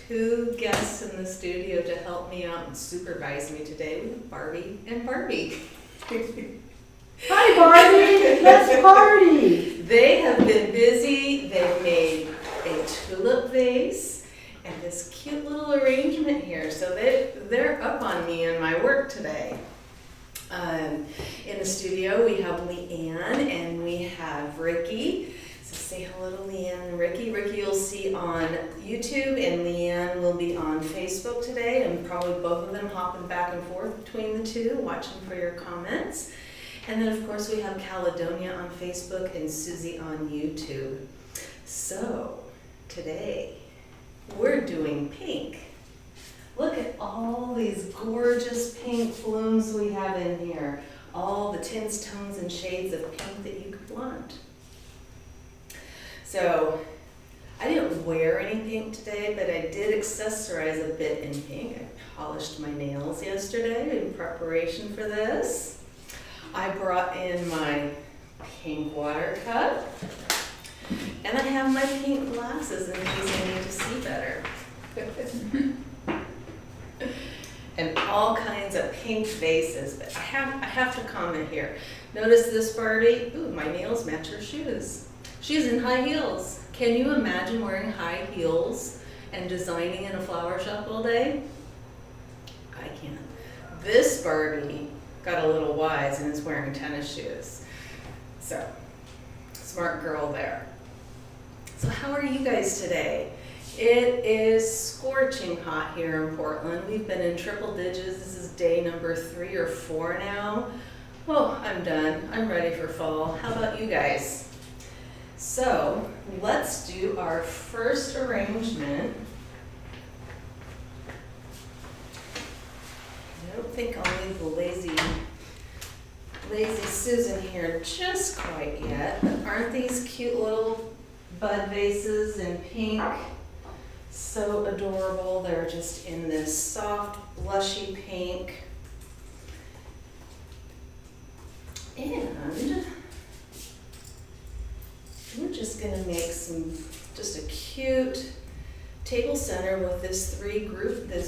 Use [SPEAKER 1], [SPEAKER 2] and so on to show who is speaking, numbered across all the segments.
[SPEAKER 1] two guests in the studio to help me out and supervise me today. We have Barbie and Barbie.
[SPEAKER 2] Hi Barbie, let's party!
[SPEAKER 1] They have been busy. They've made a tulip vase and this cute little arrangement here. So they're up on me and my work today. In the studio we have Leanne and we have Ricky. So say hello to Leanne and Ricky. Ricky you'll see on YouTube and Leanne will be on Facebook today, and probably both of them hopping back and forth between the two, watching for your comments. And then of course we have Caledonia on Facebook and Susie on YouTube. So today we're doing pink. Look at all these gorgeous pink blooms we have in here. All the tints, tones, and shades of pink that you could want. So I didn't wear any pink today, but I did accessorize a bit in pink. I polished my nails yesterday in preparation for this. I brought in my pink water cup, and I have my pink glasses in case I need to see better. And all kinds of pink vases, but I have to comment here. Notice this Barbie? Ooh, my nails match her shoes. She's in high heels. Can you imagine wearing high heels and designing in a flower shop all day? I can't. This Barbie got a little wise and is wearing tennis shoes. So, smart girl there. So how are you guys today? It is scorching hot here in Portland. We've been in triple digits. This is day number 3 or 4 now. Oh, I'm done. I'm ready for fall. How about you guys? So let's do our first arrangement. I don't think I'll leave the lazy Susan here just quite yet, but aren't these cute little bud vases in pink? So adorable. They're just in this soft, blushy pink. And we're just going to make just a cute table center with this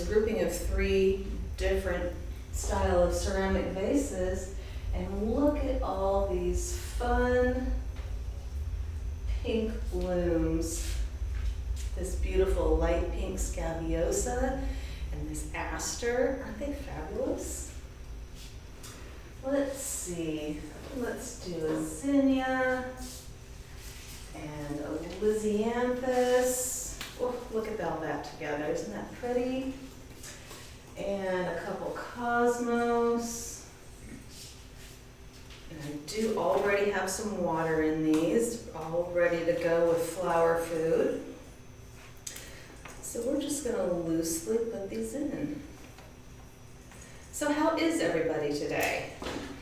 [SPEAKER 1] grouping of 3 different style of ceramic vases. And look at all these fun pink blooms. This beautiful light pink scabiosa and this aster. Aren't they fabulous? Let's see. Let's do a zinnia and a lisianthus. Oh, look at all that together. Isn't that pretty? And a couple cosmos. And I do already have some water in these, all ready to go with flower food. So we're just going to loosely put these in. So how is everybody today?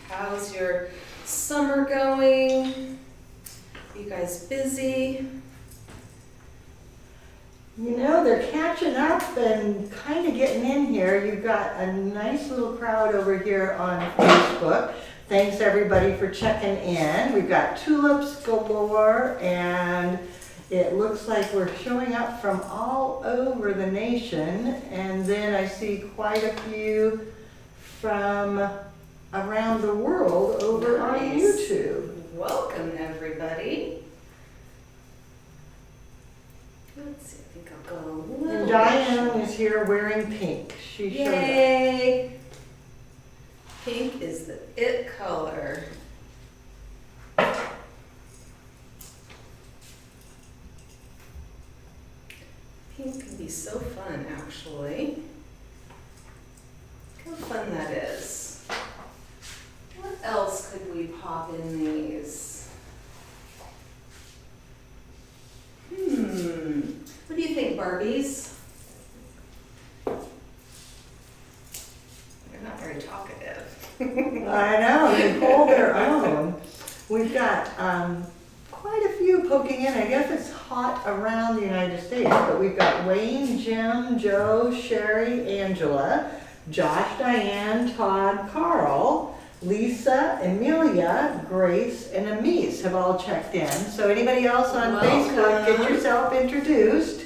[SPEAKER 1] How's your summer going? You guys busy?
[SPEAKER 2] You know, they're catching up and kind of getting in here. You've got a nice little crowd over here on Facebook. Thanks everybody for checking in. We've got tulips galore, and it looks like we're showing up from all over the nation. And then I see quite a few from around the world over on YouTube.
[SPEAKER 1] Welcome everybody. Let's see, I think I'll go a little.
[SPEAKER 2] And Diane is here wearing pink. She showed up.
[SPEAKER 1] Yay! Pink is the it color. Pink can be so fun, actually. Look how fun that is. What else could we pop in these? What do you think, Barbies? They're not very talkative.
[SPEAKER 2] I know, they hold their own. We've got quite a few poking in. I guess it's hot around the United States, but we've got Wayne, Jim, Joe, Sherry, Angela, Josh, Diane, Todd, Carl, Lisa, Amelia, Grace, and Amise have all checked in. So anybody else on
[SPEAKER 1] Welcome.
[SPEAKER 2] Facebook, get yourself introduced.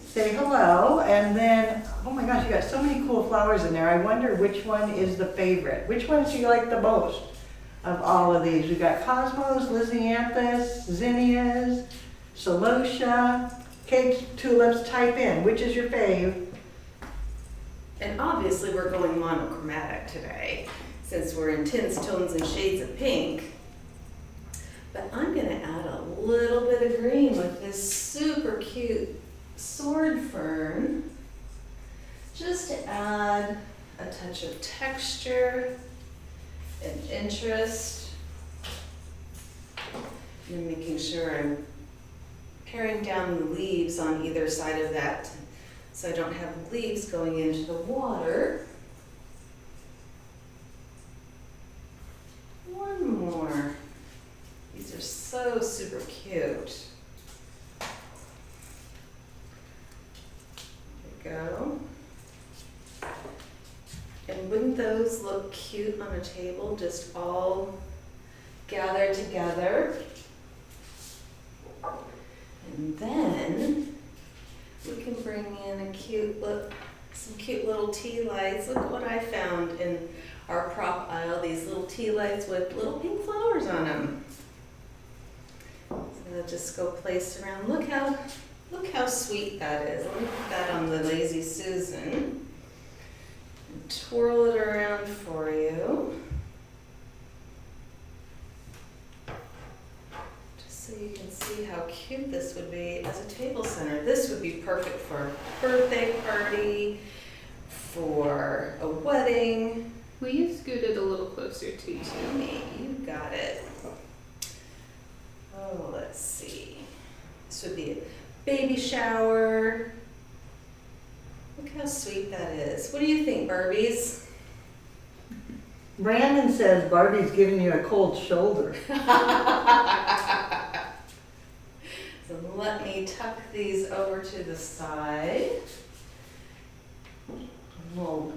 [SPEAKER 2] say hello, and then, oh my gosh, you got so many cool flowers in there. I wonder which one is the favorite. Which ones do you like the most of all of these? We got cosmos, lisianthus, zinnias, celosia, cake tulips. Type in, which is your fave?
[SPEAKER 1] And obviously we're going monochromatic today, since we're in tints, tones, and shades of pink. But I'm gonna add a little bit of green with this super cute sword fern, just to add a touch of texture and interest. And making sure I'm paring down the leaves on either side of that, so I don't have leaves going into the water. One more. These are so super cute. There we go. And wouldn't those look cute on a table, just all gathered together? And then we can bring in a cute look, some cute little tea lights. Look what I found in our prop aisle, these little tea lights with little pink flowers on them. So they'll just go place around. Look how sweet that is. Let me put that on the Lazy Susan and twirl it around for you. So you can see how cute this would be as a table center. This would be perfect for a birthday party, for a wedding.
[SPEAKER 3] Will you scoot it a little closer to you?
[SPEAKER 1] You got it. Oh, let's see. This would be a baby shower. Look how sweet that is. What do you think, Barbies?
[SPEAKER 2] Brandon says Barbie's giving you a cold shoulder.
[SPEAKER 1] So let me tuck these over to the side. We'll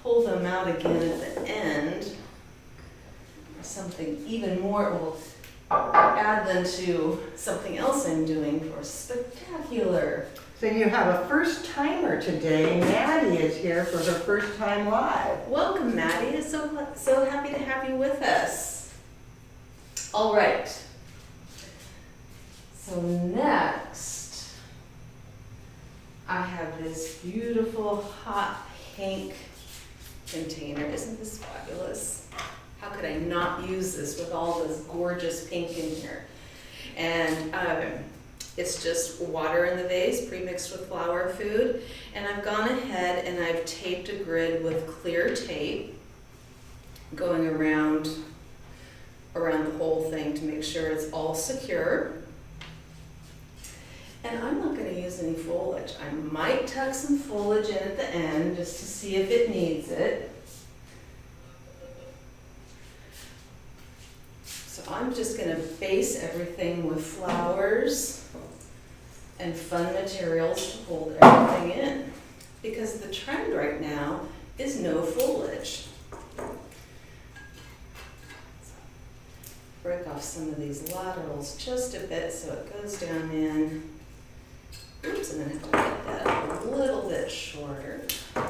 [SPEAKER 1] pull them out again at the end. Something even more, we'll add them to something else I'm doing for spectacular.
[SPEAKER 2] So you have a first timer today. Maddie is here for her first time live.
[SPEAKER 1] Welcome, Maddie. It's so happy to have you with us. All right. So next, I have this beautiful hot pink container. Isn't this fabulous? How could I not use this with all this gorgeous pink in here? And it's just water in the vase, pre-mixed with flower food. And I've gone ahead and I've taped a grid with clear tape going around the whole thing to make sure it's all secure. And I'm not going to use any foliage. I might tuck some foliage in at the end just to see if it needs it. So I'm just going to base everything with flowers and fun materials to hold everything in. Because the trend right now is no foliage. Break off some of these laterals just a bit so it goes down in. Oops, I'm going to have to make that a little bit shorter. So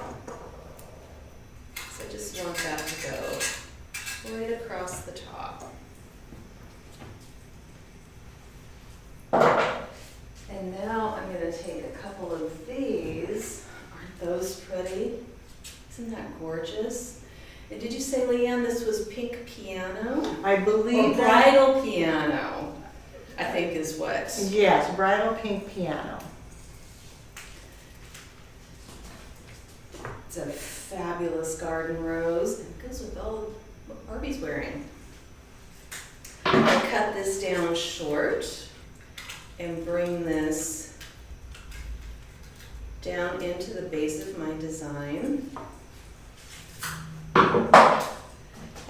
[SPEAKER 1] I just want that to go right across the top. And now I'm going to take a couple of these. Aren't those pretty? Isn't that gorgeous? And did you say, Leanne, this was pink piano?
[SPEAKER 2] I believe
[SPEAKER 1] Or bridal piano, I think is what.
[SPEAKER 2] Yes, bridal pink piano.
[SPEAKER 1] It's a fabulous garden rose, and it goes with all what Barbie's wearing. I'll cut this down short and bring this down into the base of my design.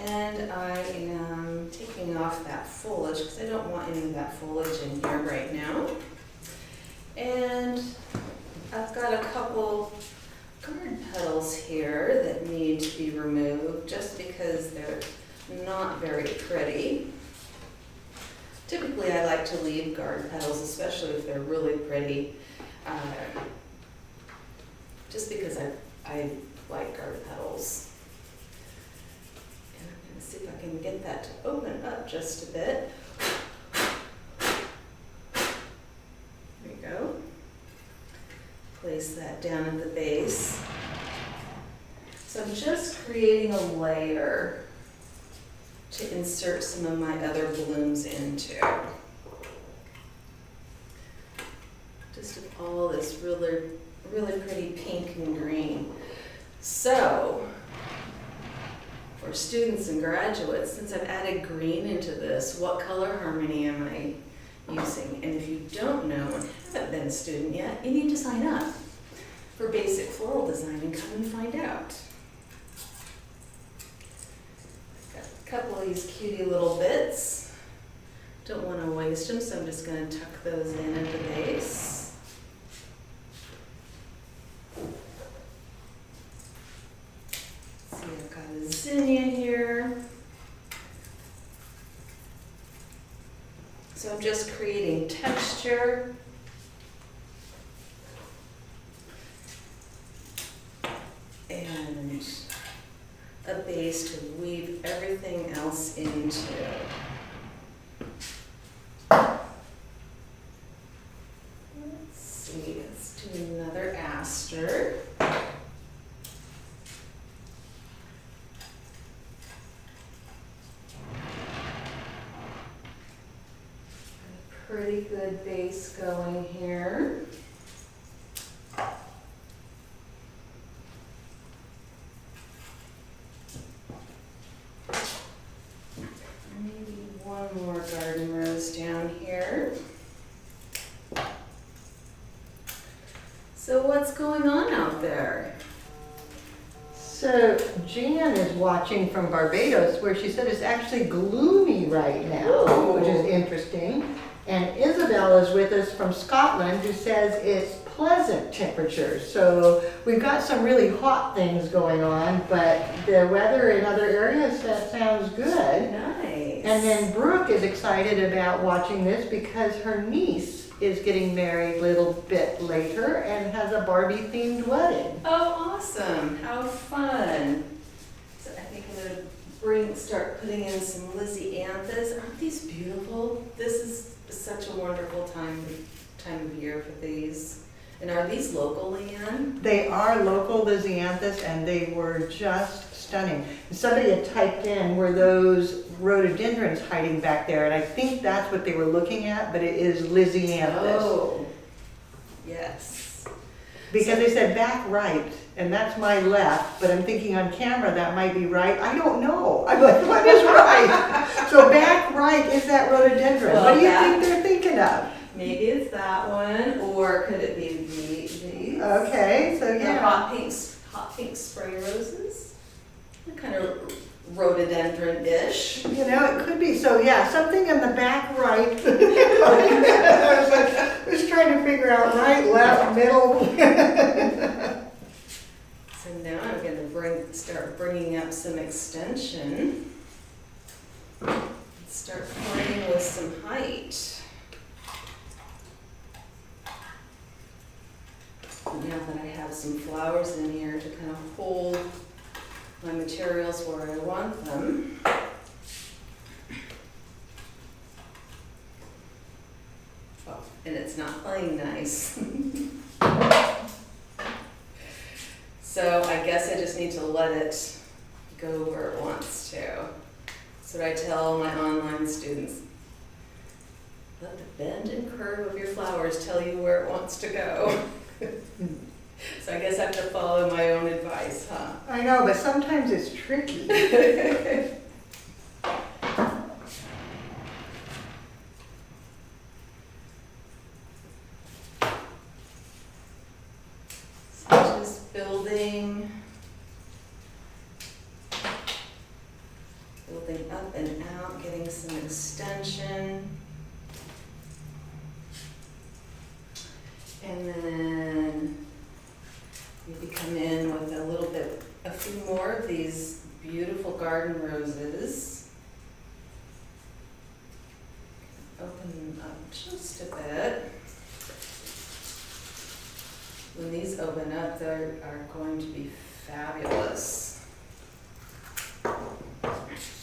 [SPEAKER 1] And I am taking off that foliage because I don't want any of that foliage in here right now. And I've got a couple gourd petals here that need to be removed just because they're not very pretty. Typically I like to leave garden petals, especially if they're really pretty, just because I like garden petals. And I'm gonna see if I can get that to open up just a bit. There you go. Place that down at the base. So I'm just creating a layer to insert some of my other blooms into. Just of all this really, really pretty pink and green. So, for students and graduates, since I've added green into this, what color harmony am I using? And if you don't know and haven't been a student yet, you need to sign up for basic floral design and come and find out. A couple of these cutie little bits. Don't want to waste them, so I'm just going to tuck those in at the base. See, I've got a zinnia here. So I'm just creating texture. And a base to weave everything else into. Let's see, let's do another aster. A pretty good base going here. One more garden rose down here. So what's going on out there?
[SPEAKER 2] So Jan is watching from Barbados, where she said it's actually gloomy right now,
[SPEAKER 1] Ooh.
[SPEAKER 2] which is interesting. And Isabel is with us from Scotland, who says it's pleasant temperatures. So we've got some really hot things going on, but the weather in other areas sounds good.
[SPEAKER 1] Nice.
[SPEAKER 2] And then Brooke is excited about watching this because her niece is getting married a little bit later and has a Barbie-themed wedding.
[SPEAKER 1] Oh, awesome. How fun. So I think I'm gonna start putting in some Lizzie Anthus. Aren't these beautiful? This is such a wonderful time of year for these. And are these local, Leanne?
[SPEAKER 2] They are local Lysianthus, and they were just stunning. Somebody had typed in, were those rhododendrons hiding back there? And I think that's what they were looking at, but it is Lysianthus.
[SPEAKER 1] Oh, yes.
[SPEAKER 2] Because they said back right, and that's my left, but I'm thinking on camera that might be right. I don't know. I'm like, what is right? So back right is that rhododendron.
[SPEAKER 1] Well,
[SPEAKER 2] What do you
[SPEAKER 1] that-
[SPEAKER 2] think they're thinking of?
[SPEAKER 1] Maybe it's that one, or could it be these?
[SPEAKER 2] Okay, so
[SPEAKER 1] The
[SPEAKER 2] yeah.
[SPEAKER 1] hot pink spray roses. They're kind of rhododendron-ish.
[SPEAKER 2] You know, it could be. So yeah, something in the back right. I was trying to figure out right, left, middle.
[SPEAKER 1] So now I'm going to start bringing up some extension. Start playing with some height. Now that I have some flowers in here to kind of hold my materials where I want them. Oh, and it's not playing nice. So I guess I just need to let it go where it wants to. So I tell my online students, let the bend and curve of your flowers tell you where it wants to go. So I guess I have to follow my own advice, huh?
[SPEAKER 2] I know, but sometimes it's tricky.
[SPEAKER 1] So just building up and out, getting some extension. And then maybe come in with a few more of these beautiful garden roses. Open them up just a bit. When these these open up, they are going to be fabulous.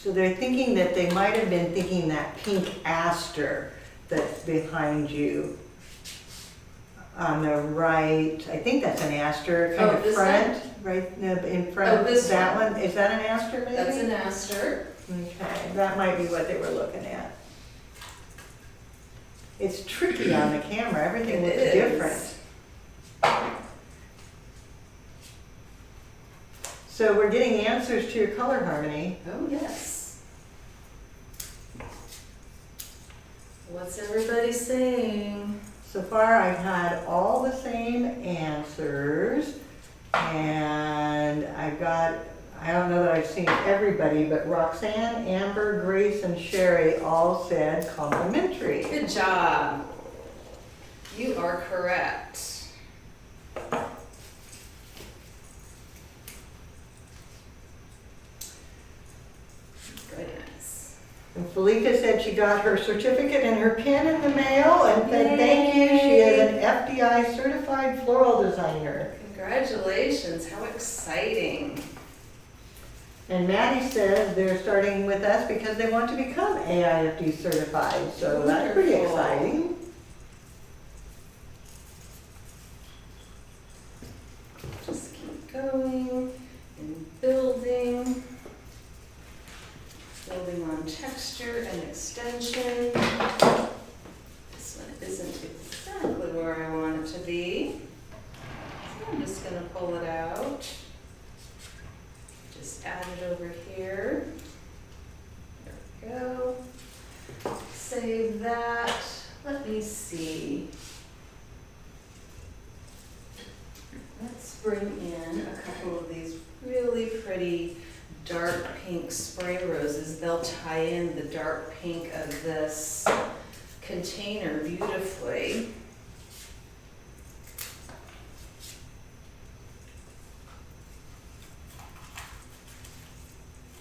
[SPEAKER 2] So they're thinking that they might have been thinking that pink aster that's behind you on the right. I think that's an aster, kind
[SPEAKER 1] Oh,
[SPEAKER 2] of
[SPEAKER 1] this
[SPEAKER 2] front, right in front.
[SPEAKER 1] Oh, this
[SPEAKER 2] that
[SPEAKER 1] one.
[SPEAKER 2] one. Is that an aster maybe?
[SPEAKER 1] That's an aster.
[SPEAKER 2] Okay, that might be what they were looking at. It's tricky on the camera. Everything
[SPEAKER 1] It
[SPEAKER 2] looks
[SPEAKER 1] is.
[SPEAKER 2] different. So we're getting answers to your color harmony.
[SPEAKER 1] Oh, yes. What's everybody saying?
[SPEAKER 2] So far, I've had all the same answers, and I don't know that I've seen everybody, but Roxanne, Amber, Grace, and Sherry all said complimentary.
[SPEAKER 1] Good job. You are correct. Goodness.
[SPEAKER 2] And Felica said she got her certificate and her pin in the mail, and said thank you. She is an FDI certified floral designer.
[SPEAKER 1] Congratulations, how exciting.
[SPEAKER 2] And Maddie says they're starting with us because they want to become AIFD certified, so that's pretty
[SPEAKER 1] Wonderful.
[SPEAKER 2] exciting.
[SPEAKER 1] Just keep going and building. Building on texture and extension. This one isn't exactly where I want it to be. So I'm just gonna pull it out. Just add it over here. There we go. Save that. Let me see. Let's bring in a couple of these really pretty dark pink spray roses. They'll tie in the dark pink of this container beautifully.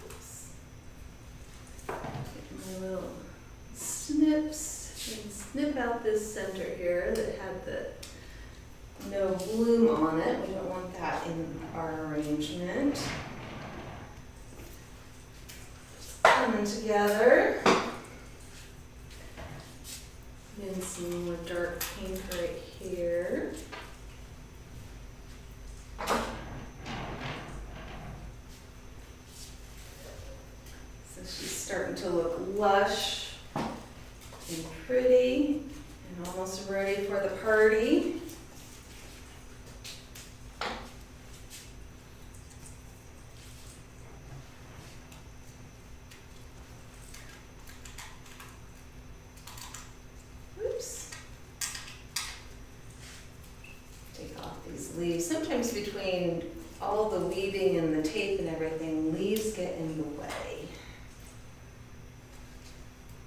[SPEAKER 1] Oops. Get my little snips and snip out this center here that had the no bloom on it. We don't want that in our arrangement. Coming together. And some more dark pink right here. So she's starting to look lush and pretty and almost ready for the party. Oops. Take off these leaves. Sometimes between all the weaving and the tape and everything, leaves get in the way.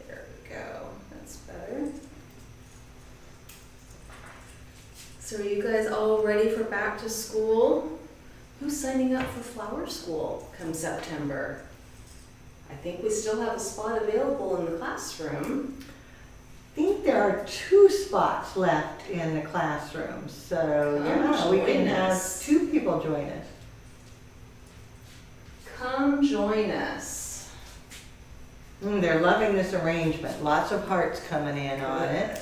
[SPEAKER 1] There we go. That's better. So are you guys all ready for back to school? Who's signing up for flower school come September? I think we still have a spot available in the classroom.
[SPEAKER 2] I think there are 2 spots left in the classroom, so yeah, we can
[SPEAKER 1] join
[SPEAKER 2] have
[SPEAKER 1] us.
[SPEAKER 2] 2 people join us.
[SPEAKER 1] Come join us.
[SPEAKER 2] They're loving this arrangement. Lots of hearts coming in on it.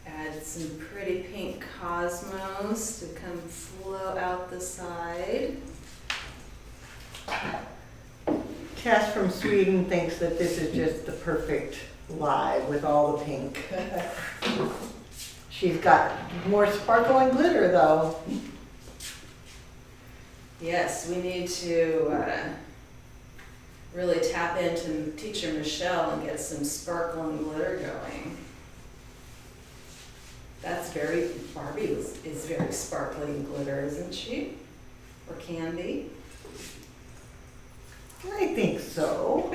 [SPEAKER 1] Add some pretty pink cosmos to come flow out the side.
[SPEAKER 2] Tess from Sweden thinks that this is just the perfect live with all the pink. She's got more sparkle and glitter though.
[SPEAKER 1] Yes, we need to really tap into Teacher Michelle and get some sparkle and glitter going. That's Barbie is very sparkly and glitter, isn't she? Or can be.
[SPEAKER 2] I think so.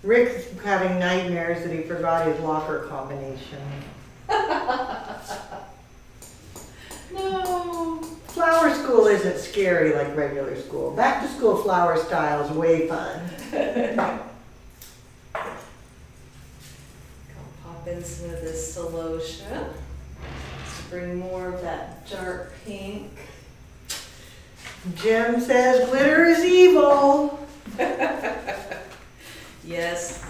[SPEAKER 2] Rick's having nightmares that he forgot his locker combination.
[SPEAKER 1] No.
[SPEAKER 2] Flower school isn't scary like regular school. Back to school flower style is way fun.
[SPEAKER 1] Pop in some of this celosia. bring more of that dark pink.
[SPEAKER 2] Jim says glitter is evil.
[SPEAKER 1] Yes,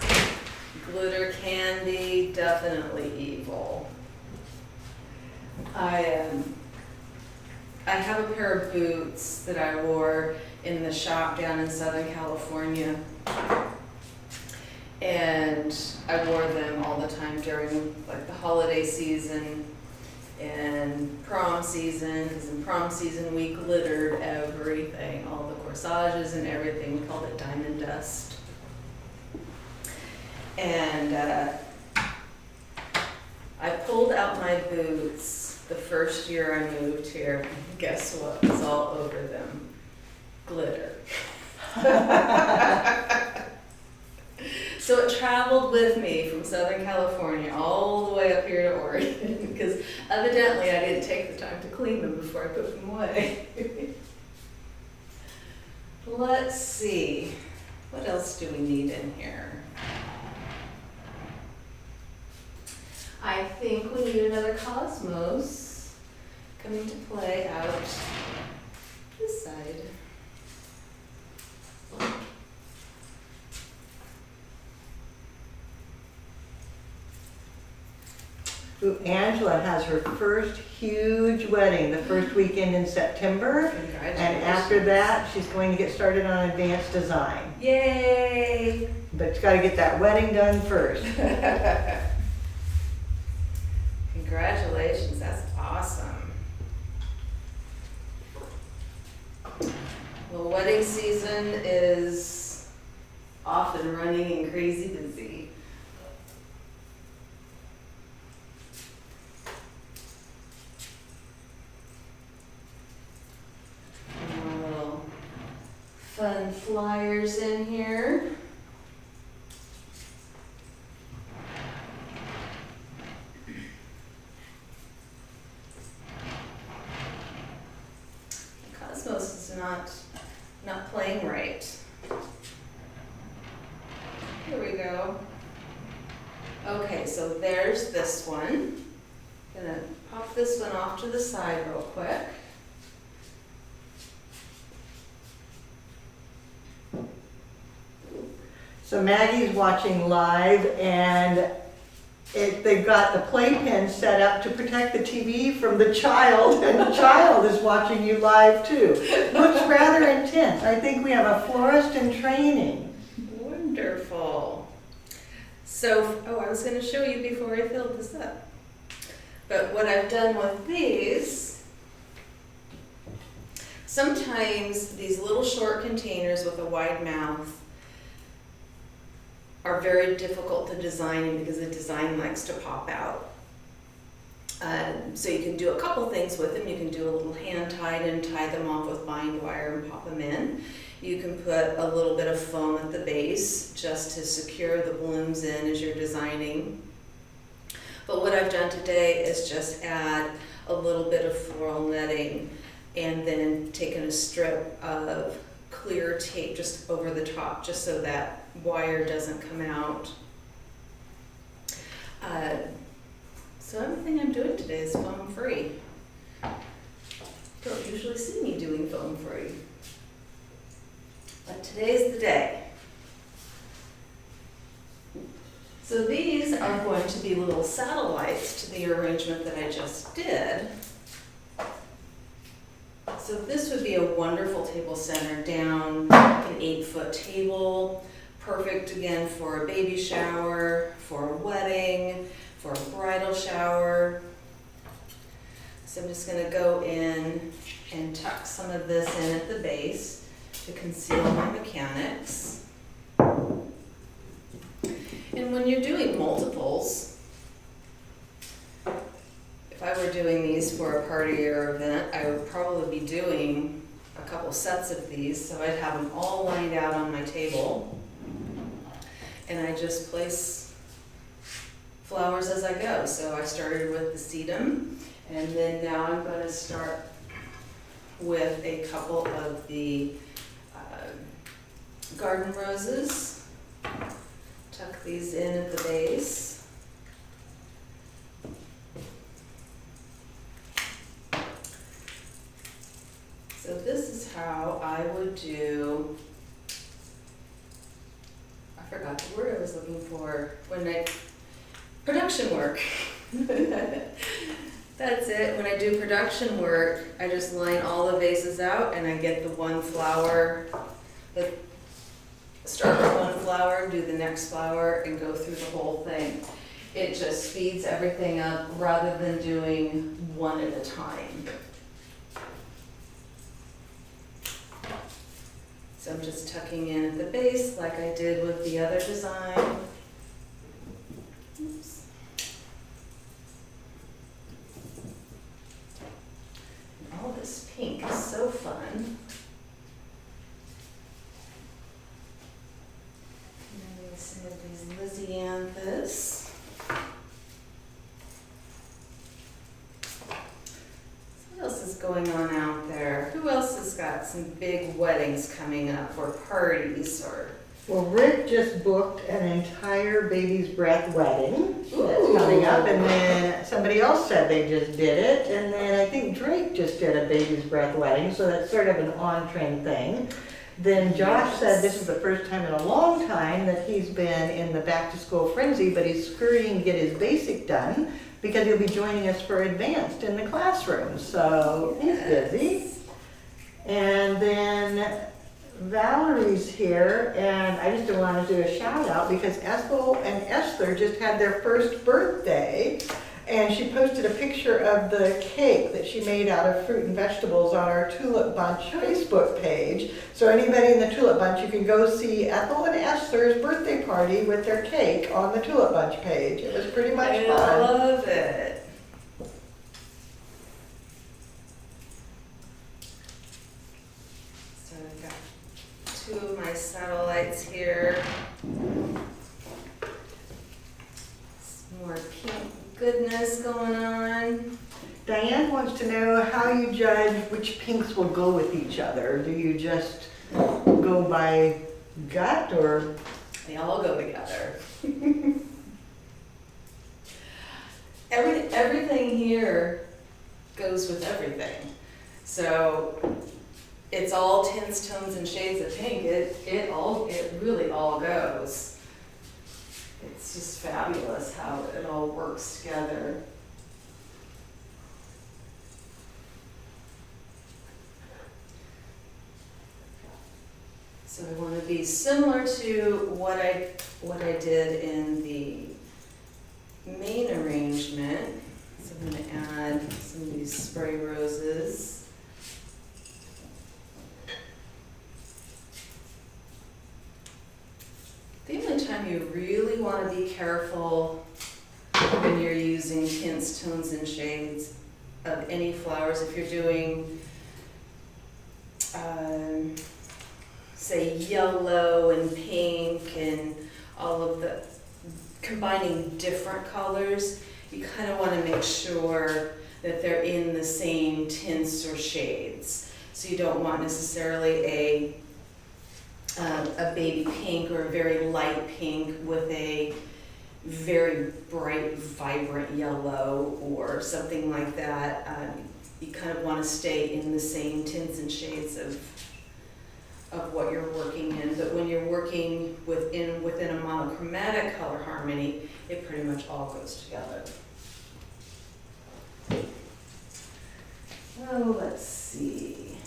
[SPEAKER 1] glitter can be definitely evil. I have a pair of boots that I wore in the shop down in Southern California. And I wore them all the time during like the holiday season and prom season, because in prom season we glittered everything, all the corsages and everything. We called it diamond dust. And I pulled out my boots the first year I moved here. And guess what was all over them? Glitter. So it traveled with me from Southern California all the way up here to Oregon because evidently I didn't take the time to clean them before I put them away. Let's see, what else do we need in here? I think we need another cosmos coming to play out this side.
[SPEAKER 2] Ooh, Angela has her first huge wedding the first weekend in September.
[SPEAKER 1] Congratulations.
[SPEAKER 2] And after that, she's going to get started on advanced design.
[SPEAKER 1] Yay!
[SPEAKER 2] But she's got to get that wedding done first.
[SPEAKER 1] Congratulations, that's awesome. Well, wedding season is off and running and crazy busy. Little fun flyers in here. Cosmos is not playing right. Here we go. Okay, so there's this one. Gonna pop this one off to the side real quick.
[SPEAKER 2] So Maggie's watching live, and they've got the playpen set up to protect the TV from the child, and the child is watching you live too. Looks rather intense. I think we have a florist in training.
[SPEAKER 1] Wonderful. So, I was going to show you before I filled this up. But what I've done with these, sometimes these little short containers with a wide mouth are very difficult to design in because the design likes to pop out. So you can do a couple things with them. You can do a little hand tied and tie them off with bind wire and pop them in. You can put a little bit of foam at the base just to secure the blooms in as you're designing. But what I've done today is just add a little bit of floral netting and then taken a strip of clear tape just over the top, just so that wire doesn't come out. So everything I'm doing today is foam free. Don't usually see me doing foam free, but today's the day. So these are going to be little satellites to the arrangement that I just did. So this would be a wonderful table center down, an 8-foot table, perfect again for a baby shower, for a wedding, for a bridal shower. So I'm just going to go in and tuck some of this in at the base to conceal my mechanics. And when you're doing multiples, if I were doing these for a party or event, I would probably be doing a couple sets of these, so I'd have them all lined out on my table. And I just place flowers as I go. So I started with the sedum, and then now I'm going to start with a couple of the garden roses. Tuck these in at the base. how I would do, I forgot the word I was looking for, production work. That's it. When I do production work, I just line all the vases out and I get the one flower, start with one flower, do the next flower, and go through the whole thing. It just speeds everything up rather than doing one at a time. So I'm just tucking in at the base like I did with the other design. Oops. All this pink is so fun. And then we some of these Lysianthus. What else is going on out there? Who else has got some big weddings coming up or parties or?
[SPEAKER 2] Well, Rick just booked an entire baby's breath wedding that's coming up, and then somebody else said they just did it, and then I think Drake just did a baby's breath wedding, so that's sort of an on-trend thing. Then Josh said this is the first time in a long time that he's been in the back-to-school frenzy, but he's scurrying to get his basic done because he'll be joining us for advanced in the classroom, so he's busy. And then Valerie's here, and I just want to do a shout out because Ethel and Esther just had their first birthday, and she posted a picture of the cake that she made out of fruit and vegetables on our Tulip Bunch Facebook page. So anybody in the Tulip Bunch, you can go see Ethel and Esther's birthday party with their cake on the Tulip Bunch page. It was pretty much
[SPEAKER 1] I
[SPEAKER 2] fun.
[SPEAKER 1] love it. So I've got two of my satellites here. Some more pink goodness going on.
[SPEAKER 2] Diane wants to know how you judge which pinks will go with each other. Do you just go by gut or?
[SPEAKER 1] They all go together. Everything here goes with everything. So it's all tints, tones, and shades of pink. It really all goes. It's just fabulous how it all works together. So I want to be similar to what I did in the main arrangement. So I'm going to add some of these spray roses. The only time you really want to be careful when you're using tints, tones, and shades of any flowers, if you're doing say yellow and pink and all of the combining different colors, you kind of want to make sure that they're in the same tints or shades. So you don't want necessarily a baby pink or a very light pink with a very bright, vibrant yellow or something like that. You kind of want to stay in the same tints and shades of what you're working in, but when you're working within a monochromatic color harmony, it pretty much all goes together. Oh, let's see.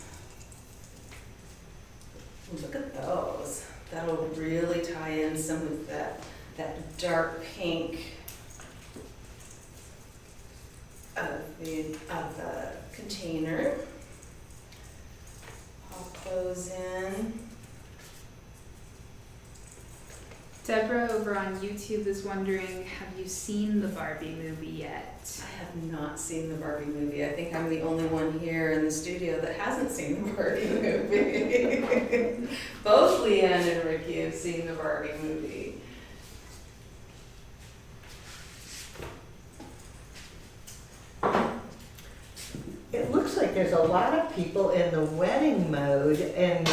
[SPEAKER 1] Look at those. That'll really tie in some of that dark pink of the container. Pop those in.
[SPEAKER 3] Deborah over on YouTube is wondering, have you seen the Barbie movie yet?
[SPEAKER 1] I have not seen the Barbie movie. I think I'm the only one here in the studio that hasn't seen the Barbie movie. Both Leanne and Ricky have seen the Barbie movie.
[SPEAKER 2] It looks like there's a lot of people in the wedding mode, and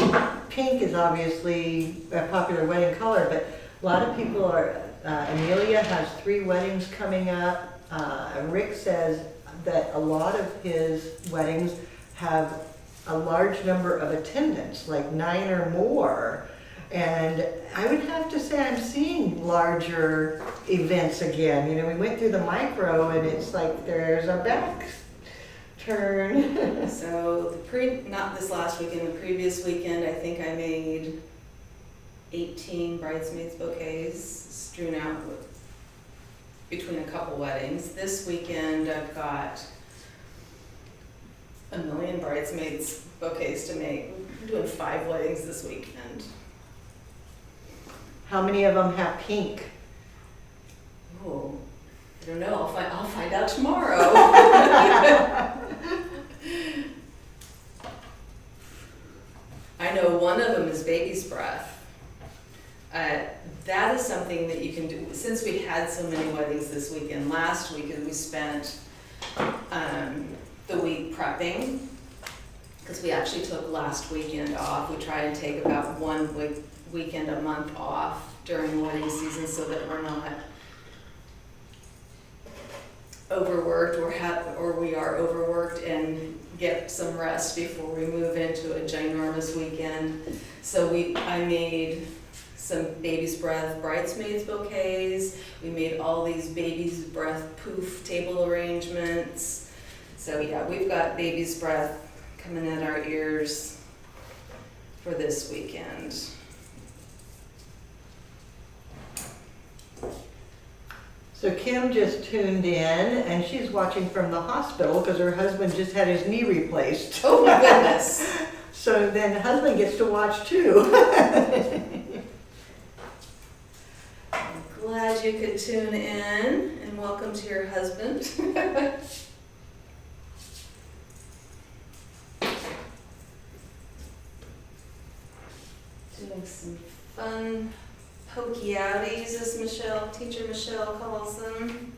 [SPEAKER 2] pink is obviously a popular wedding color, but a lot of people are, Amelia has 3 weddings coming up. Rick says that a lot of his weddings have a large number of attendants, like 9 or more. And I would have to say I'm seeing larger events again. You know, we went through the micro and it's like there's a back turn.
[SPEAKER 1] So not this last weekend, the previous weekend, I think I made 18 bridesmaids bouquets strewn out between a couple weddings. This weekend I've got 1,000,000 bridesmaids bouquets to make. I'm doing 5 weddings this weekend.
[SPEAKER 2] How many of them have pink?
[SPEAKER 1] Oh, I don't know. I'll find out tomorrow. I know one of them is baby's breath. That is something that you can do. Since we had so many weddings this weekend, last weekend we spent the week prepping, because we actually took last weekend off. We try and take about one weekend a month off during wedding season so that we're not overworked or we are overworked, and get some rest before we move into a ginormous weekend. So I made some baby's breath bridesmaids bouquets. We made all these baby's breath poof table arrangements. So yeah, we've got baby's breath coming at our ears for this weekend.
[SPEAKER 2] So Kim just tuned in and she's watching from the hospital because her husband just had his knee replaced.
[SPEAKER 1] Oh my goodness.
[SPEAKER 2] So then husband gets to watch too.
[SPEAKER 1] I'm glad you could tune in, and welcome to your husband. Doing some fun pokey outies, as Teacher Michelle calls them.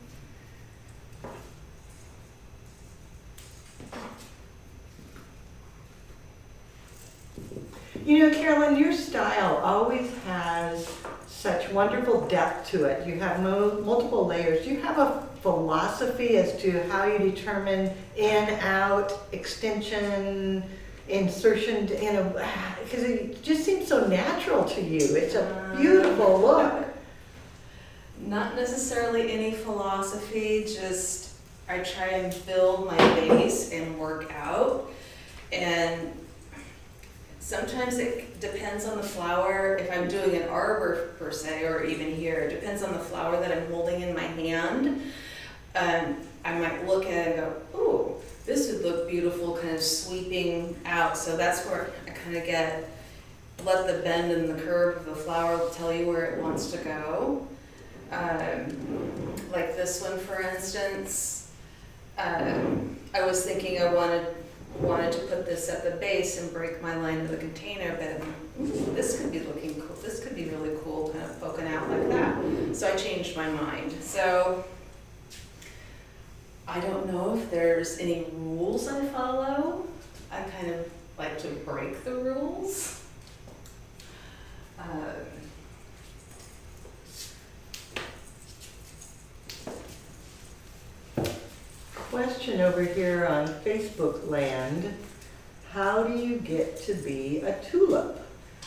[SPEAKER 2] You know, Carolyn, your style always has such wonderful depth to it. You have multiple layers. Do you have a philosophy as to how you determine in, out, extension, insertion, because it just seems so natural to you. It's a beautiful look.
[SPEAKER 1] Not necessarily any philosophy, just I try and build my base and work out. And sometimes it depends on the flower. If I'm doing an arbor per se, or even here, it depends on the flower that I'm holding in my hand. I might look at it and go, ooh, this would look beautiful kind of sweeping out. So that's where I kind of let the bend and the curve of the flower tell you where it wants to go. Like this one, for instance, I was thinking I wanted to put this at the base and break my line of the container, but ooh, this could be looking cool. This could be really cool, kind of poking out like that. So I changed my mind. So I don't know if there's any rules I follow. I kind of like to break the rules.
[SPEAKER 2] Question over here on Facebook land. How do you get to be a tulip?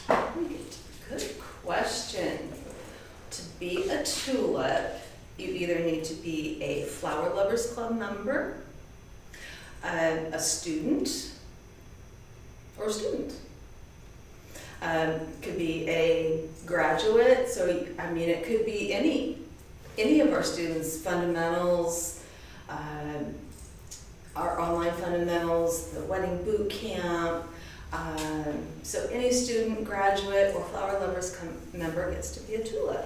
[SPEAKER 1] Good question. To be a tulip, you either need to be a Flower Lovers Club member, a student, or a student. Could be a graduate, so I mean it could be any of our students, fundamentals, our online fundamentals, the wedding boot camp. So any student, graduate, or Flower Lovers member gets to be a tulip.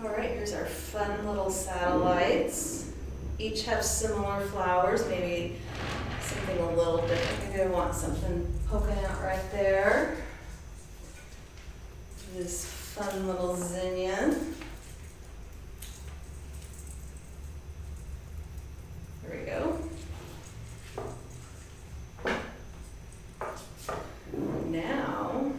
[SPEAKER 1] All right, here's our fun little satellites. Each have similar flowers, maybe something a little different. Maybe I want something poking out right there. This fun little zinnia. There we go. Now,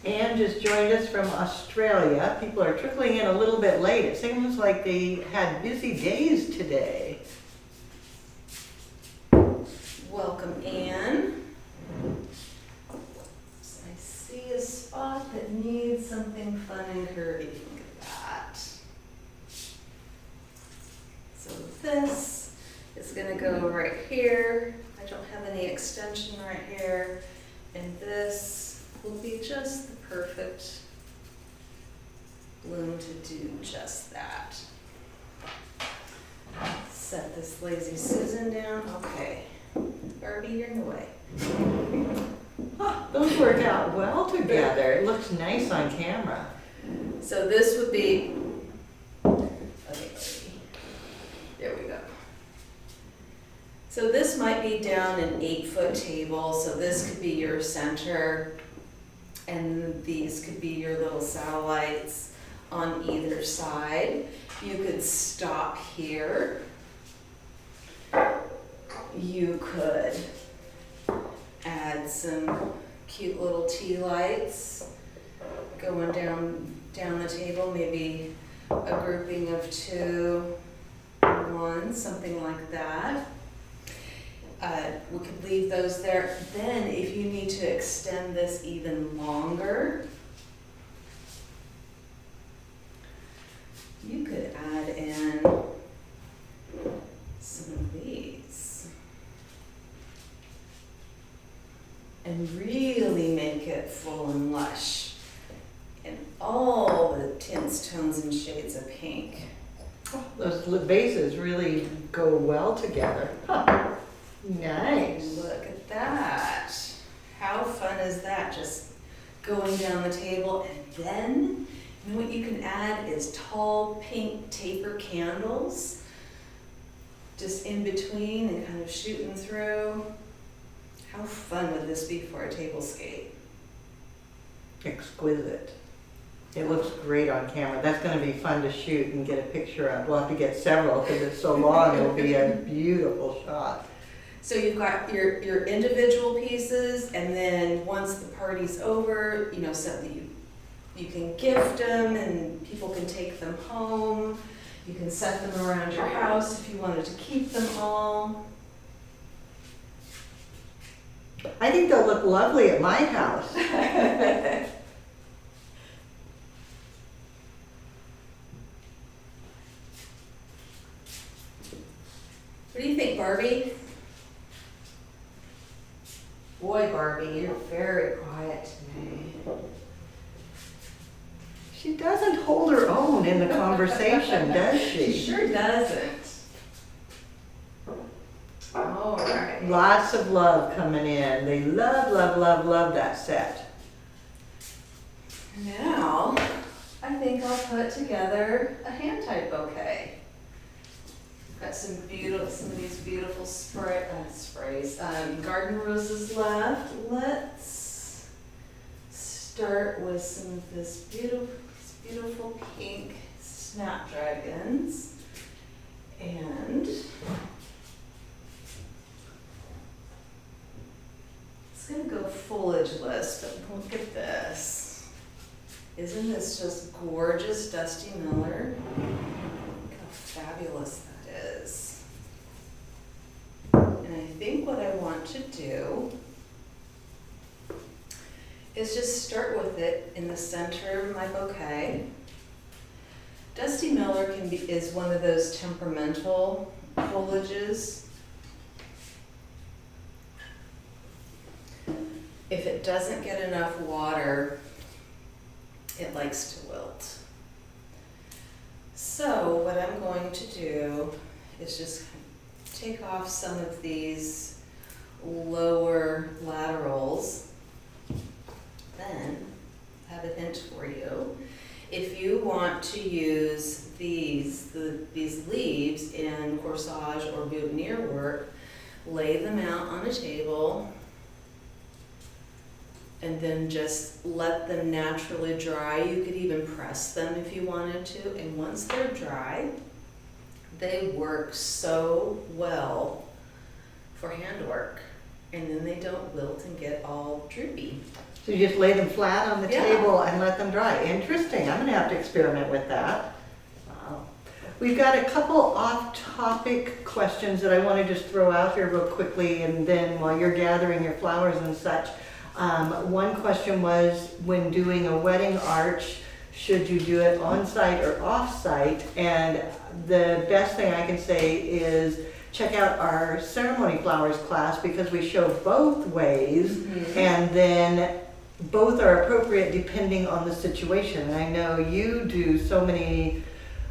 [SPEAKER 2] Anne just joined us from Australia. People are trickling in a little bit late. It seems like they had busy days today.
[SPEAKER 1] Welcome, Anne. So I see a spot that needs something fun and curvy. Look at that. So this is gonna go right here. I don't have any extension right here. And this will be just the perfect bloom to do just that. Set this lazy Susan down. Okay. Barbie, you're in the way.
[SPEAKER 2] Huh, those work out well together. It looks nice on camera.
[SPEAKER 1] So this would be, okay, there we go. So this might be down an 8-foot table, so this could be your center, and these could be your little satellites on either side. You could stop here. You could add some cute little tea lights going down the table, maybe a grouping of 2, 1, something like that. We could leave those there. Then if you need to extend this even longer, you could add in some of these and really make it full and lush in all the tints, tones, and shades of pink.
[SPEAKER 2] Oh, those vases really go well together. Huh. Nice.
[SPEAKER 1] Look at that. How fun is that? Just going down the table, and then you know what you can add is tall pink taper candles just in between and kind of shooting through. How fun would this be for a tablescape?
[SPEAKER 2] Exquisite. It looks great on camera. That's going to be fun to shoot and get a picture of. We'll have to get several because it's so long. It'll be a beautiful shot.
[SPEAKER 1] So you've got your individual pieces, and then once the party's over, you know, something you can gift them and people can take them home. You can set them around your house if you wanted to keep them all.
[SPEAKER 2] I think they'll look lovely at my house.
[SPEAKER 1] What do you think, Barbie? Boy, Barbie, you're very quiet today.
[SPEAKER 2] She doesn't hold her own in the conversation, does
[SPEAKER 1] She
[SPEAKER 2] she?
[SPEAKER 1] sure doesn't. All right.
[SPEAKER 2] Lots of love coming in. They love, love, love, love that set.
[SPEAKER 1] Now, I think I'll put together a hand-tied bouquet. Got some of these beautiful sprays, garden roses left. Let's start with some of this beautiful pink snapdragons, and it's gonna go foliageless, but look at this. Isn't this just gorgeous, Dusty Miller? Look how fabulous that is. And I think what I want to do is just start with it in the center of my bouquet. Dusty Miller is one of those temperamental foliages. If it doesn't get enough water, it likes to wilt. So what I'm going to do is just take off some of these lower laterals. Then I have a hint for you. If you want to use these leaves in corsage or boutonniere work, lay them out on a table and then just let them naturally dry. You could even press them if you wanted to, and once they're dry, they work so well for handwork, and then they don't wilt and get all droopy.
[SPEAKER 2] So you just lay them flat on the
[SPEAKER 1] Yeah.
[SPEAKER 2] table and let them dry. Interesting. I'm gonna have to experiment with that. Wow. We've got a couple off-topic questions that I want to just throw out here real quickly, and then while you're gathering your flowers and such. One question was, when doing a wedding arch, should you do it on-site or off-site? And the best thing I can say is check out our ceremony flowers class, because we show both ways, and then both are appropriate depending on the situation. And I know you do so many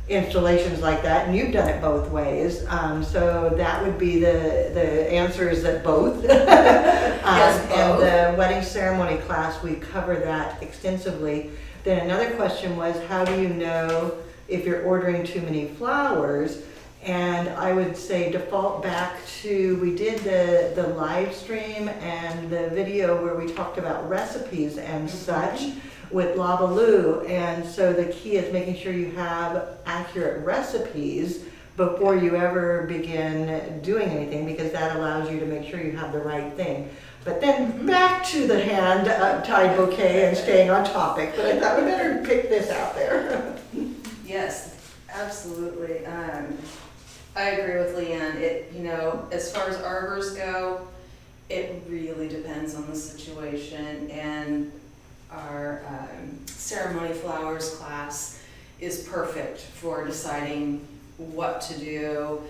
[SPEAKER 2] installations like that, and you've done it both ways. So that would be the answer is that both.
[SPEAKER 1] Yes, both.
[SPEAKER 2] And the wedding ceremony class, we cover that extensively. Then another question was, how do you know if you're ordering too many flowers? And I would say default back to, we did the live stream and the video where we talked about recipes and such with Lavaloo. And so the key is making sure you have accurate recipes before you ever begin doing anything, because that allows you to make sure you have the right thing. But then back to the hand-tied bouquet and staying on topic. But I thought we better pick this out there.
[SPEAKER 1] Yes, absolutely. I agree with Leanne. It, you know, as far as arbors go, it really depends on the situation, and our ceremony flowers class is perfect for deciding what to do,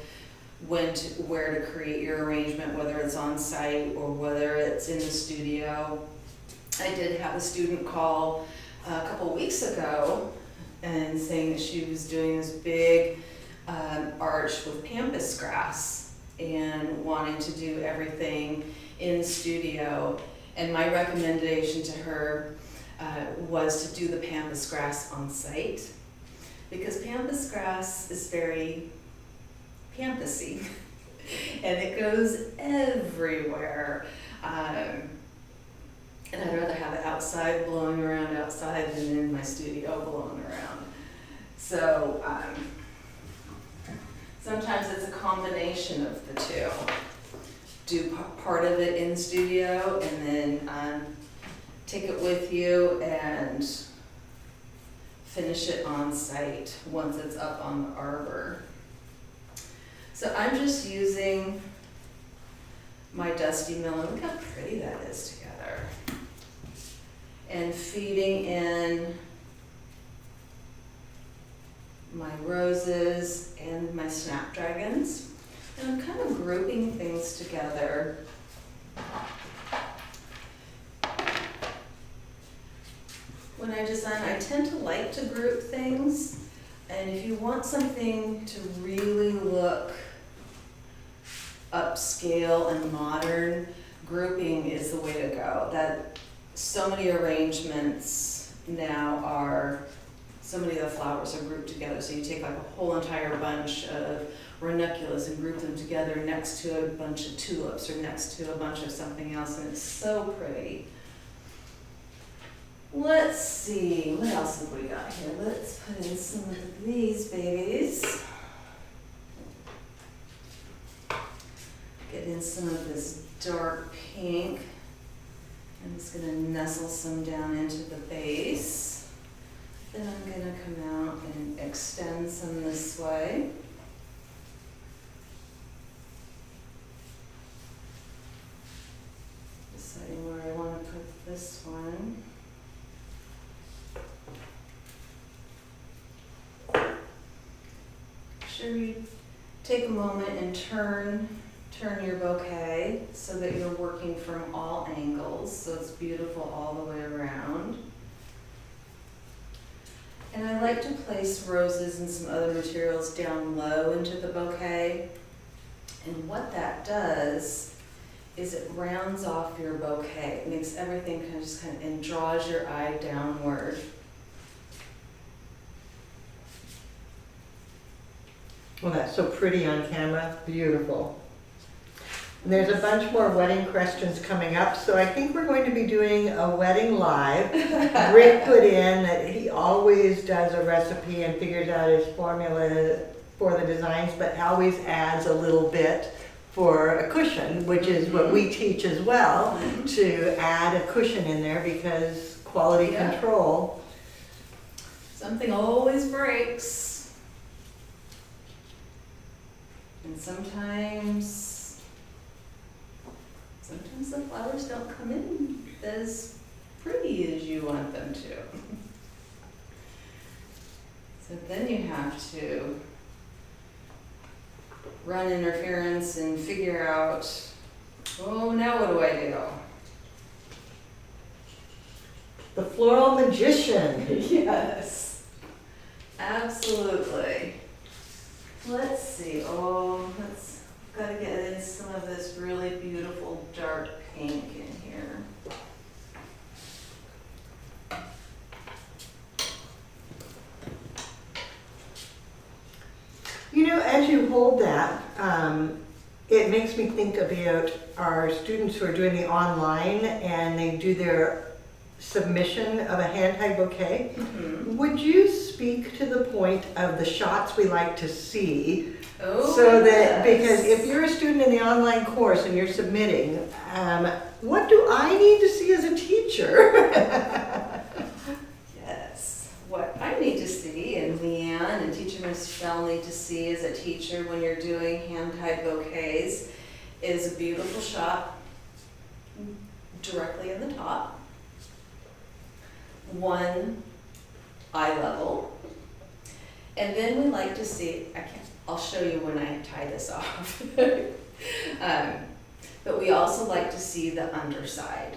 [SPEAKER 1] where to create your arrangement, whether it's on site or whether it's in the studio. I did have a student call a couple weeks ago and saying that she was doing this big arch with pampas grass and wanting to do everything in studio. And my recommendation to her was to do the pampas grass on site, because pampas grass is very pampasy and it goes everywhere. And I'd rather have it outside, blowing around outside, than in my studio blowing around. So sometimes it's a combination of the two. Do part of it in studio and then take it with you and finish it on site once it's up on the arbor. So I'm just using my dusty mill, and look how pretty that is together. And feeding in my roses and my snapdragons. And I'm kind of grouping things together. When I design, I tend to like to group things. And if you want something to really look upscale and modern, grouping is the way to go. That so many arrangements now are, so many of the flowers are grouped together. So you take like a whole entire bunch of ranunculus and group them together next to a bunch of tulips or next to a bunch of something else, and it's so pretty. Let's see, what else have we got here? Let's put in some of these babies. Get in some of this dark pink. I'm just gonna nestle some down into the base. Then I'm gonna come out and extend some this way. Deciding where I wanna put this one. Sure, you take a moment and turn your bouquet so that you're working from all angles, so it's beautiful all the way around. And I like to place roses and some other materials down low into the bouquet. And what that does is it rounds off your bouquet. It makes everything and draws your eye downward.
[SPEAKER 2] Well, that's so pretty on camera. Beautiful. And there's a bunch more wedding questions coming up, so I think we're going to be doing a wedding live. Rick put in that he always does a recipe and figures out his formula for the designs, but always adds a little bit for a cushion, which is what we teach as well, to add a cushion in there because quality
[SPEAKER 1] Yeah.
[SPEAKER 2] control.
[SPEAKER 1] Something always breaks. And sometimes the flowers don't come in as pretty as you want them to. So then you have to run interference and figure out, oh, now what do I do?
[SPEAKER 2] The floral magician.
[SPEAKER 1] Yes, absolutely. Let's see, gotta get in some of this really beautiful dark pink in here.
[SPEAKER 2] You know, as you hold that, it makes me think about our students who are doing the online and they do their submission of a hand-tied bouquet.
[SPEAKER 1] Mm-hmm.
[SPEAKER 2] Would you speak to the point of the shots we like to see?
[SPEAKER 1] Oh,
[SPEAKER 2] So that,
[SPEAKER 1] yes.
[SPEAKER 2] because if you're a student in the online course and you're submitting, what do I need to see as a teacher?
[SPEAKER 1] Yes, what I need to see, and Leanne and Teacher Michelle need to see as a teacher when you're doing hand-tied bouquets is a beautiful shot directly in the top, one eye level, and then we like to see, I'll show you when I tie this off. But we also like to see the underside.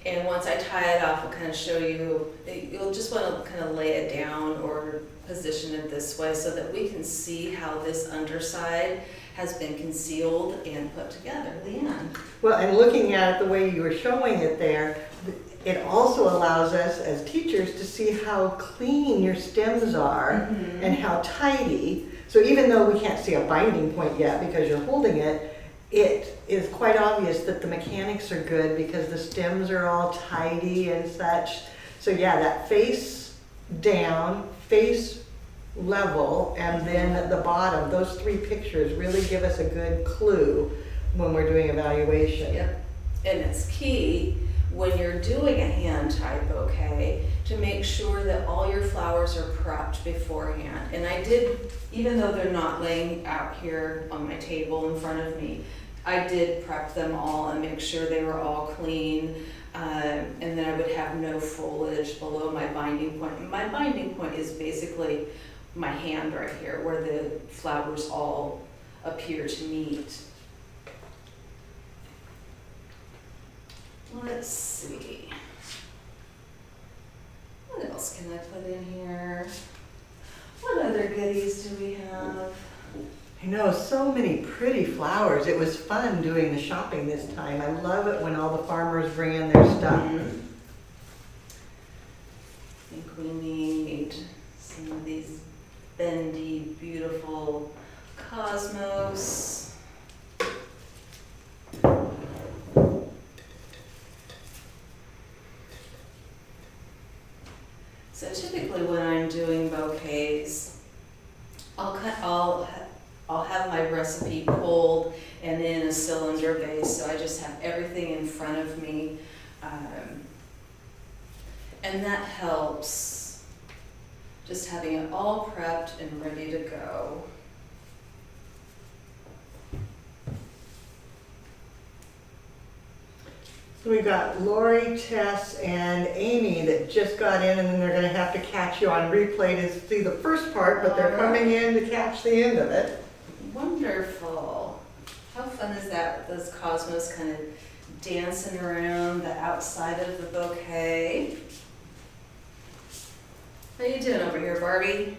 [SPEAKER 1] And once I tie it off, I'll kind of show you, you'll just want to kind of lay it down or position it this way so that we can see how this underside has been concealed and put together. Leanne?
[SPEAKER 2] Well, and looking at it the way you were showing it there, it also allows us as teachers to see how clean your stems are and how tidy. So even though we can't see a binding point yet because you're holding it, it is quite obvious that the mechanics are good because the stems are all tidy and such. So yeah, that face down, face level, and then at the bottom, those three pictures really give us a good clue when we're doing evaluation.
[SPEAKER 1] Yep. And it's key when you're doing a hand-tied bouquet to make sure that all your flowers are prepped beforehand. And I did, even though they're not laying out here on my table in front of me, I did prep them all and make sure they were all clean, and then I would have no foliage below my binding point. And my binding point is basically my hand right here where the flowers all appear to meet. Let's see. What else can I put in here? What other goodies do we have?
[SPEAKER 2] I know, so many pretty flowers. It was fun doing the shopping this time. I love it when all the farmers bring in their stuff.
[SPEAKER 1] I think we need some of these bendy, beautiful cosmos. So typically when I'm doing bouquets, I'll have my recipe pulled and in a cylinder vase, so I just have everything in front of me. And that helps, just having it all prepped and ready to go.
[SPEAKER 2] So we've got Lori, Tess, and Amy that just got in, and then they're gonna have to catch you on replay to see the first part, but they're coming in to catch the end of it.
[SPEAKER 1] Wonderful. How fun is that, those cosmos kind of dancing around the outside of the bouquet? How you doing over here, Barbie?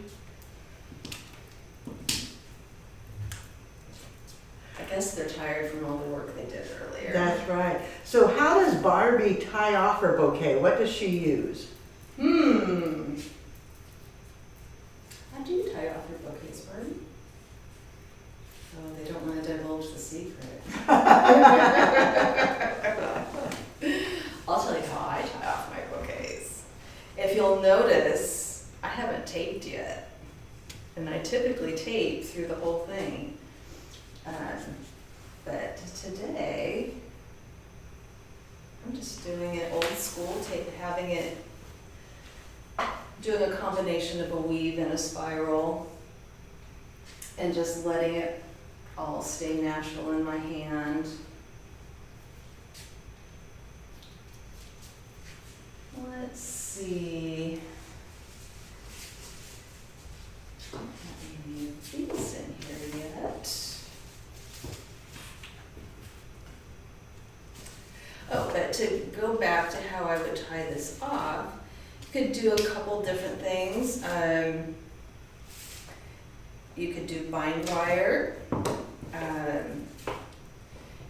[SPEAKER 1] I guess they're tired from all the work they did earlier.
[SPEAKER 2] That's right. So how does Barbie tie off her bouquet? What does she use?
[SPEAKER 1] How do you tie off your bouquets, Barbie? Oh, they don't want to divulge the secret. I'll tell you how I tie off my bouquets. If you'll notice, I haven't taped yet. And I typically tape through the whole thing. But today, I'm just doing it old school, doing a combination of a weave and a spiral, and just letting it all stay natural in my hand. Let's see. Not any of these in here yet. Oh, but to go back to how I would tie this off, you could do a couple different things. You could do bind wire.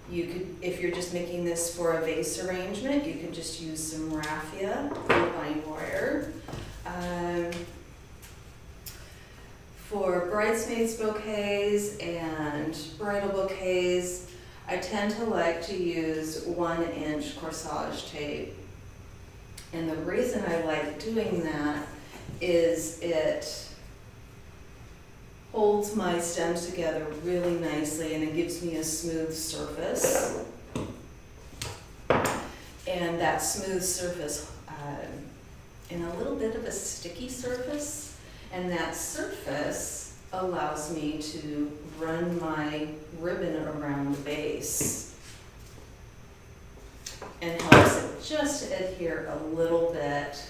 [SPEAKER 1] You could, if you're just making this for a vase arrangement, you could just use some raffia for bind wire. For bridesmaids bouquets and bridal bouquets, I tend to like to use 1-inch corsage tape. And the reason I like doing that is it holds my stems together really nicely and it gives me a smooth surface. And that smooth surface in a little bit of a sticky surface, and that surface allows me to run my ribbon around the base and helps it just adhere a little bit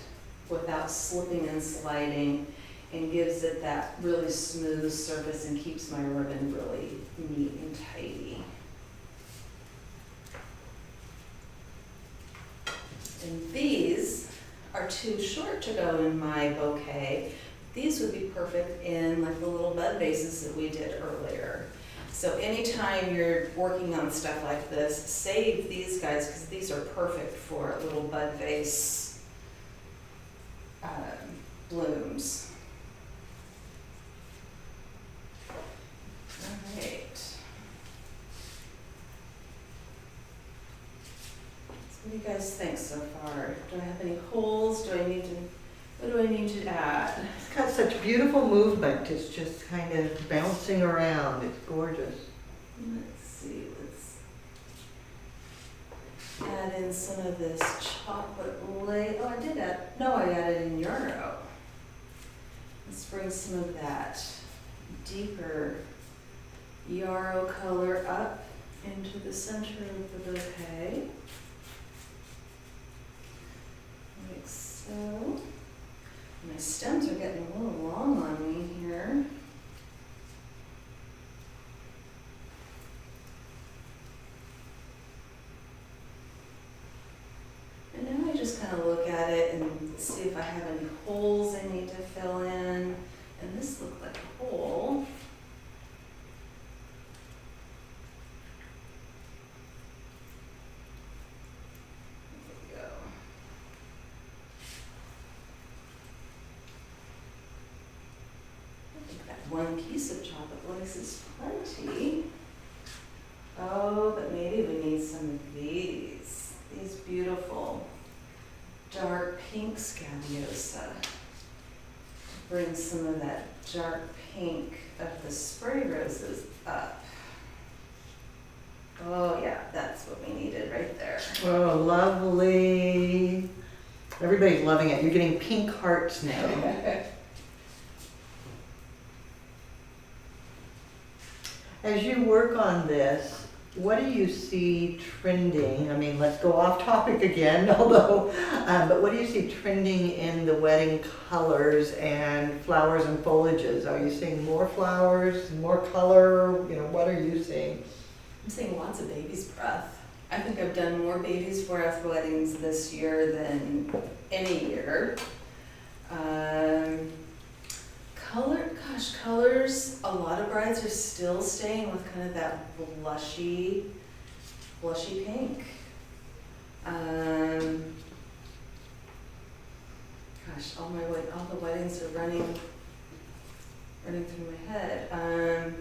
[SPEAKER 1] without slipping and sliding, and gives it that really smooth surface and keeps my ribbon really neat and tidy. And these are too short to go in my bouquet. These would be perfect in like the little bud vases that we did earlier. So anytime you're working on stuff like this, save these guys because these are perfect for little bud vase blooms. All right. So what do you guys think so far? Do I have any holes? What do I need to add?
[SPEAKER 2] It's got such beautiful movement. It's just kind of bouncing around. It's gorgeous.
[SPEAKER 1] Let's see, let's add in some of this chocolate lace. Oh, I did add, no, I added in yarrow. Let's bring some of that deeper yarrow color up into the center of the bouquet. Like so. My stems are getting a little long on me here. And now I just kind of look at it and see if I have any holes I need to fill in. And this looked like a hole. There we go. I think that one piece of chocolate lace is plenty. Oh, but maybe we need some of these. These beautiful dark pink scabiosa. Bring some of that dark pink of the spray roses up. Oh yeah, that's what we needed right there.
[SPEAKER 2] Oh, lovely. Everybody's loving it. You're getting pink hearts now. As you work on this, what do you see trending? I mean, let's go off topic again, although, but what do you see trending in the wedding colors and flowers and foliages? Are you seeing more flowers, more color? You know, what are you seeing?
[SPEAKER 1] I'm seeing lots of baby's breath. I think I've done more baby's breath weddings this year than any year. Colors, a lot of brides are still staying with kind of that blushy pink. All the weddings are running through my head.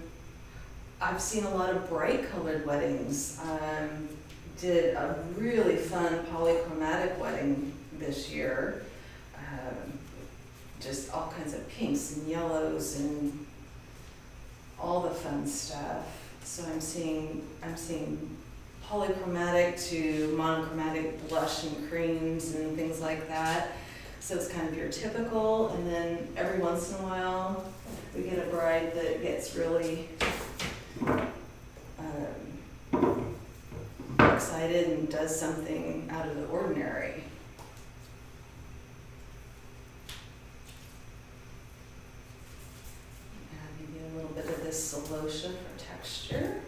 [SPEAKER 1] I've seen a lot of bright colored weddings. Did a really fun polychromatic wedding this year. Just all kinds of pinks and yellows and all the fun stuff. So I'm seeing polychromatic to monochromatic blush and creams and things like that. So it's kind of your typical, and then every once in a while, we get a bride that gets really excited and does something out of the ordinary. Add maybe a little bit of this celosia for texture.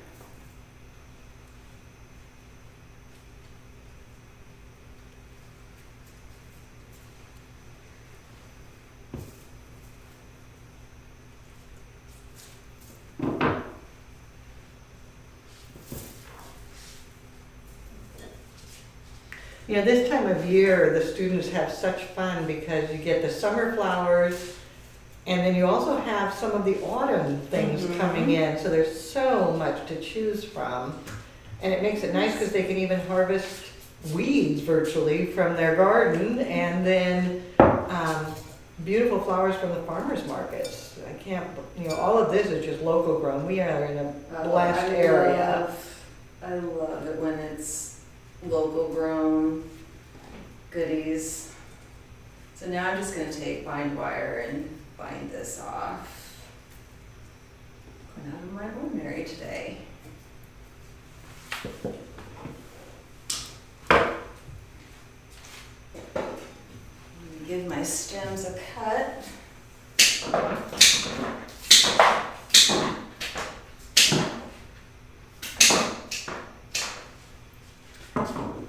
[SPEAKER 2] You know, this time of year, the students have such fun because you get the summer flowers, and then you also have some of the autumn things coming in, so there's so much to choose from. And it makes it nice because they can even harvest weeds virtually from their garden, and then beautiful flowers from the farmers markets. I can't, you know, all of this is just local grown. We are in a blessed area.
[SPEAKER 1] I love it when it's local grown goodies. So now I'm just going to take bind wire and bind this off. Going out of my ordinary today. Give my stems a cut.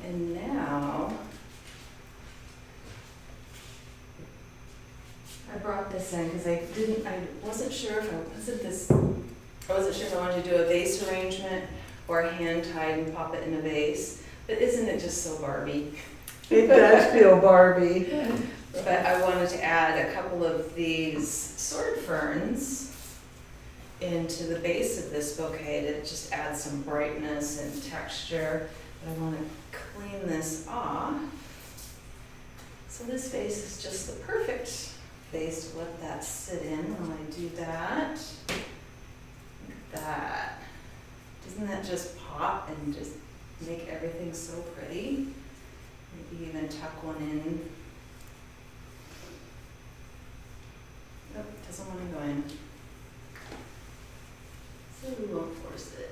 [SPEAKER 1] And now, I brought this in because I wasn't sure if I wasn't sure if I wanted to do a vase arrangement or a hand tied and pop it in a vase. But isn't it just so Barbie?
[SPEAKER 2] It does feel Barbie.
[SPEAKER 1] But I wanted to add a couple of these sword ferns into the base of this bouquet to just add some brightness and texture. But I want to clean this off. So this vase is just the perfect vase to let that sit in when I do that. Look at that. Doesn't that just pop and just make everything so pretty? Maybe even tuck one in. Nope, doesn't want to go in. So we won't force it.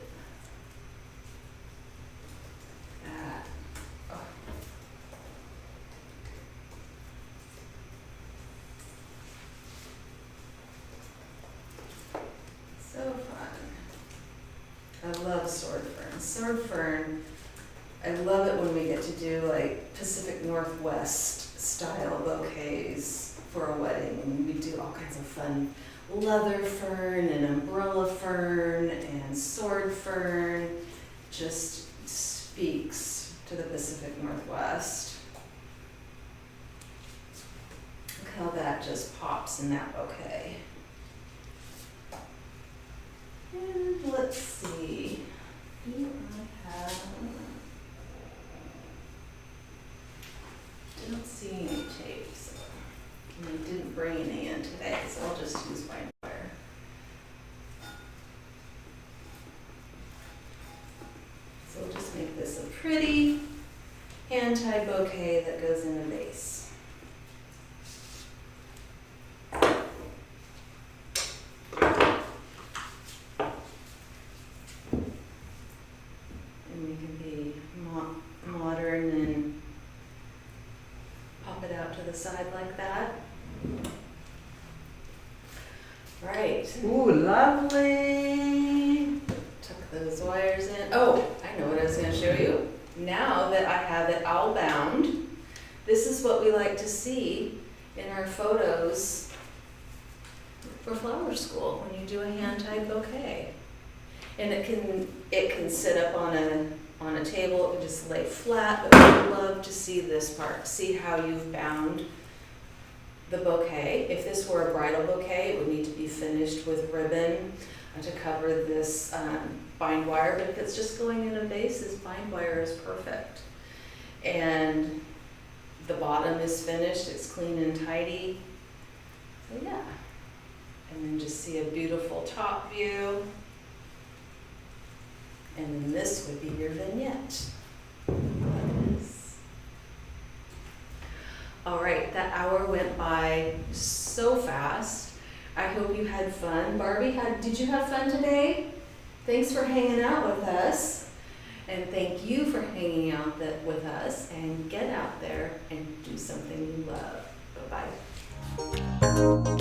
[SPEAKER 1] That. Oh. So fun. I love sword fern. Sword fern, I love it when we get to do like Pacific Northwest style bouquets for a wedding. And we do all kinds of fun leather fern and umbrella fern and sword fern. Just speaks to the Pacific Northwest. Look how that just pops in that bouquet. And let's see, do I have, I don't see any tapes. And I didn't bring any in today, so I'll just use bind wire. So we'll just make this a pretty hand-tied bouquet that goes in a vase. And we can be modern and pop it out to the side like that. Right.
[SPEAKER 2] Ooh, lovely.
[SPEAKER 1] Tuck those wires in. Oh, I know what I was going to show you. Now that I have it all bound, this is what we like to see in our photos for flower school when you do a hand-tied bouquet. And it can sit up on a table, it can just lay flat, but we love to see this part, see how you've bound the bouquet. If this were a bridal bouquet, it would need to be finished with ribbon to cover this bind wire, but if it's just going in a vase, this bind wire is perfect. And the bottom is finished, it's clean and tidy. So yeah, and then just see a beautiful top view. And then this would be your vignette. All right, that hour went by so fast. I hope you had fun. Barbie, did you have fun today? Thanks for hanging out with us. And thank you for hanging out with us. And get out there and do something you love. Bye-bye.